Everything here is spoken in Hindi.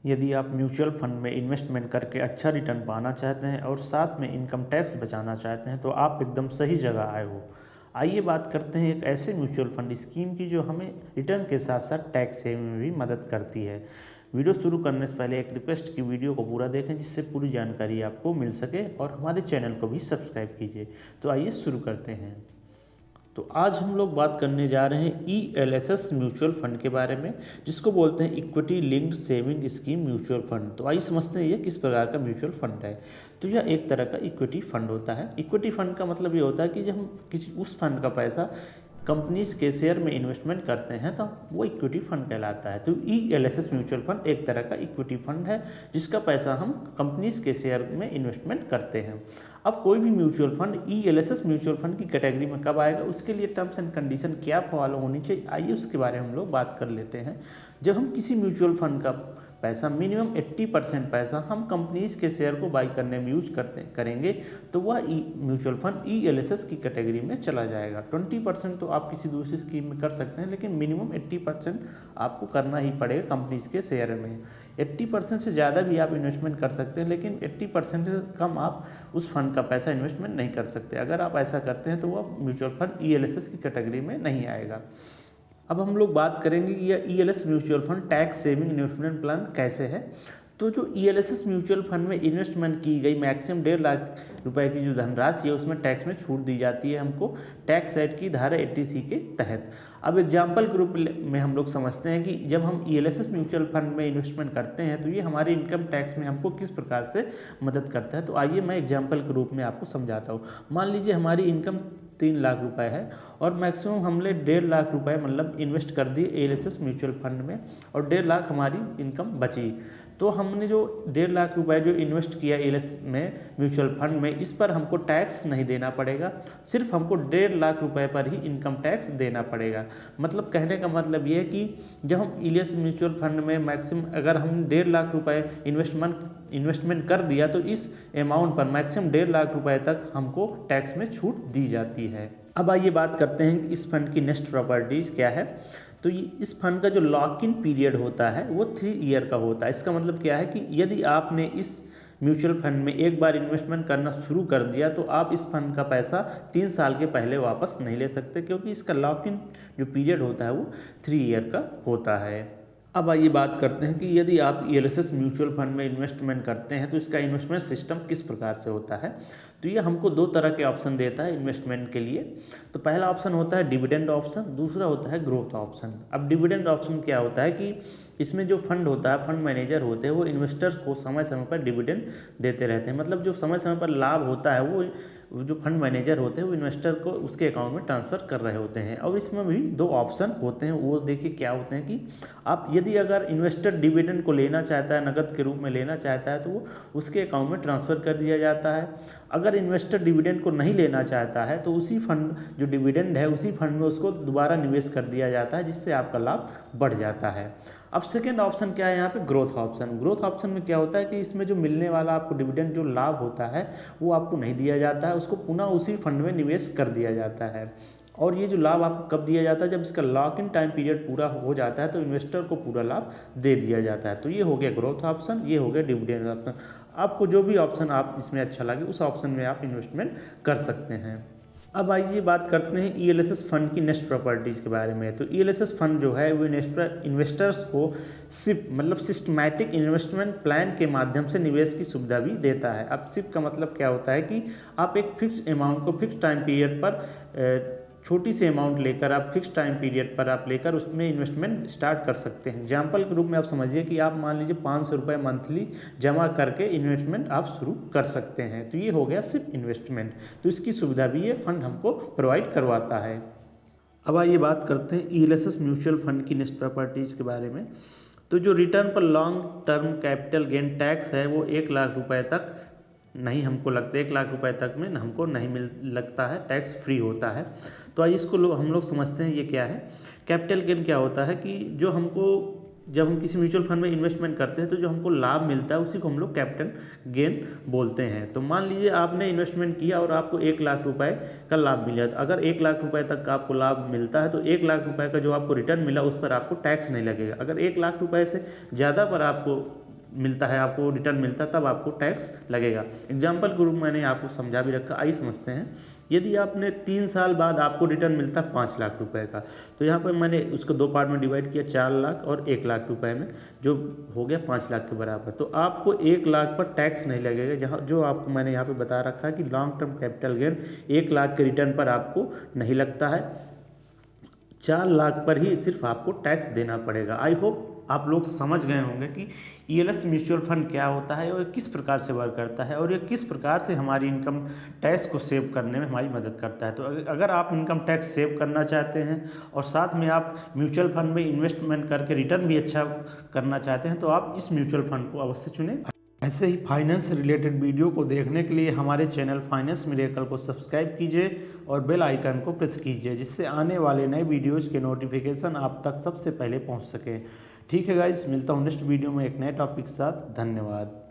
यदि आप म्यूचुअल फंड में इन्वेस्टमेंट करके अच्छा रिटर्न पाना चाहते हैं और साथ में इनकम टैक्स बचाना चाहते हैं तो आप एकदम सही जगह आए हो। आइए बात करते हैं एक ऐसे म्यूचुअल फंड स्कीम की जो हमें रिटर्न के साथ साथ टैक्स सेविंग में भी मदद करती है। वीडियो शुरू करने से पहले एक रिक्वेस्ट की वीडियो को पूरा देखें जिससे पूरी जानकारी आपको मिल सके और हमारे चैनल को भी सब्सक्राइब कीजिए। तो आइए शुरू करते हैं। तो आज हम लोग बात करने जा रहे हैं ELSS म्यूचुअल फंड के बारे में, जिसको बोलते हैं equity linked saving scheme mutual fund. तो आइए समझते हैं ये किस प्रकार का म्यूचुअल फंड है। तो यह एक तरह का इक्विटी फंड होता है। इक्विटी फंड का मतलब ये होता है कि जब हम किसी उस फंड का पैसा कंपनीज के शेयर में इन्वेस्टमेंट करते हैं तो वो इक्विटी फंड कहलाता है। तो ELSS म्यूचुअल फंड एक तरह का इक्विटी फंड है जिसका पैसा हम कंपनीज के शेयर में इन्वेस्टमेंट करते हैं। अब कोई भी mutual fund ELSS mutual fund की कैटेगरी में कब आएगा, उसके लिए टर्म्स एंड कंडीशन क्या फॉलो होनी चाहिए, आइए उसके बारे में हम लोग बात कर लेते हैं। जब हम किसी म्यूचुअल फंड का पैसा मिनिमम 80% पैसा हम कंपनीज के शेयर को बाई करने में यूज करेंगे तो वह म्यूचुअल फंड ELSS की कैटेगरी में चला जाएगा। 20% तो आप किसी दूसरी स्कीम में कर सकते हैं, लेकिन मिनिमम 80% आपको करना ही पड़ेगा कंपनीज के शेयर में। 80% से ज़्यादा भी आप इन्वेस्टमेंट कर सकते हैं, लेकिन 80% से कम आप उस फंड का पैसा इन्वेस्टमेंट नहीं कर सकते। अगर आप ऐसा करते हैं तो वह म्यूचुअल फंड ELSS की कैटेगरी में नहीं आएगा। अब हम लोग बात करेंगे कि यह ELSS mutual fund tax saving investment plan कैसे है। तो जो ELSS म्यूचुअल फंड में इन्वेस्टमेंट की गई मैक्सिमम 1.5 लाख रुपए की जो धनराशि है उसमें टैक्स में छूट दी जाती है हमको टैक्स एक्ट की धारा 80C के तहत। अब एग्जाम्पल के रूप में हम लोग समझते हैं कि जब हम ELSS म्यूचुअल फंड में इन्वेस्टमेंट करते हैं तो ये हमारे इनकम टैक्स में हमको किस प्रकार से मदद करता है। तो आइए मैं एग्जाम्पल के रूप में आपको समझाता हूँ। मान लीजिए हमारी इनकम 3 लाख रुपए है और मैक्सिमम हमने 1.5 लाख रुपए मतलब इन्वेस्ट कर दिए ELSS म्यूचुअल फंड में और 1.5 लाख हमारी इनकम बची। तो हमने जो 1.5 लाख रुपए जो इन्वेस्ट किया ELSS में म्यूचुअल फंड में, इस पर हमको टैक्स नहीं देना पड़ेगा, सिर्फ हमको 1.5 लाख रुपए पर ही इनकम टैक्स देना पड़ेगा। मतलब कहने का मतलब ये है कि जब हम ELSS म्यूचुअल फंड में मैक्सिमम अगर हम 1.5 लाख रुपए इन्वेस्टमेंट कर दिया तो इस अमाउंट पर मैक्सिमम 1.5 लाख रुपए तक हमको टैक्स में छूट दी जाती है। अब आइए बात करते हैं कि इस फंड की नेक्स्ट प्रॉपर्टीज़ क्या है। तो ये इस फंड का जो लॉक इन पीरियड होता है वो 3 ईयर का होता है। इसका मतलब क्या है कि यदि आपने इस म्यूचुअल फंड में एक बार इन्वेस्टमेंट करना शुरू कर दिया तो आप इस फंड का पैसा 3 साल के पहले वापस नहीं ले सकते, क्योंकि इसका लॉक इन जो पीरियड होता है वो 3 ईयर का होता है। अब आइए बात करते हैं कि यदि आप ELSS म्यूचुअल फंड में इन्वेस्टमेंट करते हैं तो इसका इन्वेस्टमेंट सिस्टम किस प्रकार से होता है। तो ये हमको 2 तरह के ऑप्शन देता है इन्वेस्टमेंट के लिए। तो पहला ऑप्शन होता है डिविडेंड ऑप्शन, दूसरा होता है ग्रोथ ऑप्शन। अब डिविडेंड ऑप्शन क्या होता है कि इसमें जो फंड होता है, फंड मैनेजर होते हैं वो इन्वेस्टर्स को समय समय पर डिविडेंड देते रहते हैं। मतलब जो समय समय पर लाभ होता है वो जो फंड मैनेजर होते हैं वो इन्वेस्टर को उसके अकाउंट में ट्रांसफ़र कर रहे होते हैं। और इसमें भी 2 ऑप्शन होते हैं, वो देखिए क्या होते हैं कि आप यदि अगर इन्वेस्टर डिविडेंड को लेना चाहता है, नकद के रूप में लेना चाहता है, तो वो उसके अकाउंट में ट्रांसफ़र कर दिया जाता है। अगर इन्वेस्टर डिविडेंड को नहीं लेना चाहता है तो उसी फंड जो डिविडेंड है उसी फंड में उसको दोबारा निवेश कर दिया जाता है, जिससे आपका लाभ बढ़ जाता है। अब सेकेंड ऑप्शन क्या है यहाँ पे, ग्रोथ ऑप्शन। ग्रोथ ऑप्शन में क्या होता है कि इसमें जो मिलने वाला आपको डिविडेंड जो लाभ होता है वो आपको नहीं दिया जाता है, उसको पुनः उसी फंड में निवेश कर दिया जाता है। और ये जो लाभ आपको कब दिया जाता है, जब इसका लॉक इन टाइम पीरियड पूरा हो जाता है तो इन्वेस्टर को पूरा लाभ दे दिया जाता है। तो ये हो गया ग्रोथ ऑप्शन, ये हो गया डिविडेंड ऑप्शन। आपको जो भी ऑप्शन आप इसमें अच्छा लगे उस ऑप्शन में आप इन्वेस्टमेंट कर सकते हैं। अब आइए बात करते हैं ELSS फंड की नेक्स्ट प्रॉपर्टीज़ के बारे में। तो ELSS फंड जो है वो इन्वेस्टर्स को सिप मतलब सिस्टमैटिक इन्वेस्टमेंट प्लान के माध्यम से निवेश की सुविधा भी देता है। अब सिप का मतलब क्या होता है कि आप एक फिक्स अमाउंट को फिक्स टाइम पीरियड पर छोटी सी अमाउंट लेकर आप फिक्स टाइम पीरियड पर आप लेकर उसमें इन्वेस्टमेंट स्टार्ट कर सकते हैं। एग्जाम्पल के रूप में आप समझिए कि आप मान लीजिए 500 रुपये मंथली जमा करके इन्वेस्टमेंट आप शुरू कर सकते हैं। तो ये हो गया सिर्फ इन्वेस्टमेंट। तो इसकी सुविधा भी ये फंड हमको प्रोवाइड करवाता है। अब आइए बात करते हैं ELSS म्यूचुअल फंड की नेक्स्ट प्रॉपर्टीज़ के बारे में। तो जो रिटर्न पर long term capital gain tax है वो 1 लाख रुपये तक नहीं हमको लगता, 1 लाख रुपए तक में हमको नहीं लगता है, टैक्स फ्री होता है। तो इसको हम लोग समझते हैं ये क्या है। कैपिटल गेन क्या होता है कि जो हमको जब हम किसी म्यूचुअल फंड में इन्वेस्टमेंट करते हैं तो जो हमको लाभ मिलता है उसी को हम लोग कैपिटल गेन बोलते हैं। तो मान लीजिए आपने इन्वेस्टमेंट किया और आपको 1 लाख रुपए का लाभ मिला। तो अगर 1 लाख रुपए तक का आपको लाभ मिलता है तो 1 लाख रुपए का जो आपको रिटर्न मिला उस पर आपको टैक्स नहीं लगेगा। अगर 1 लाख रुपए से ज़्यादा पर आपको मिलता है, आपको रिटर्न मिलता है, तब आपको टैक्स लगेगा। एग्जाम्पल के रूप में मैंने आपको समझा भी रखा, आइए समझते हैं। यदि आपने 3 साल बाद आपको रिटर्न मिलता है 5 लाख रुपए का, तो यहाँ पर मैंने उसको 2 पार्ट में डिवाइड किया, 4 लाख और 1 लाख रुपए में, जो हो गया 5 लाख के बराबर। तो आपको 1 लाख पर टैक्स नहीं लगेगा, जहाँ जो आपको मैंने यहाँ पे बता रखा है कि long term capital gain 1 lakh के रिटर्न पर आपको नहीं लगता है, 4 लाख पर ही सिर्फ आपको टैक्स देना पड़ेगा। आई होप आप लोग समझ गए होंगे कि ईएलएस म्यूचुअल फंड क्या होता है और किस प्रकार से वर्क करता है और ये किस प्रकार से हमारी इनकम टैक्स को सेव करने में हमारी मदद करता है। तो अगर आप इनकम टैक्स सेव करना चाहते हैं और साथ में आप म्यूचुअल फंड में इन्वेस्टमेंट करके रिटर्न भी अच्छा करना चाहते हैं, तो आप इस म्यूचुअल फंड को अवश्य चुनें। ऐसे ही फाइनेंस से रिलेटेड वीडियो को देखने के लिए हमारे चैनल फाइनेंस मिरेकल को सब्सक्राइब कीजिए और बेल आइकन को प्रेस कीजिए, जिससे आने वाले नए वीडियोज़ के नोटिफिकेशन आप तक सबसे पहले पहुंच सके। ठीक है गाइस, मिलता हूं नेक्स्ट वीडियो में एक नए टॉपिक के साथ। धन्यवाद।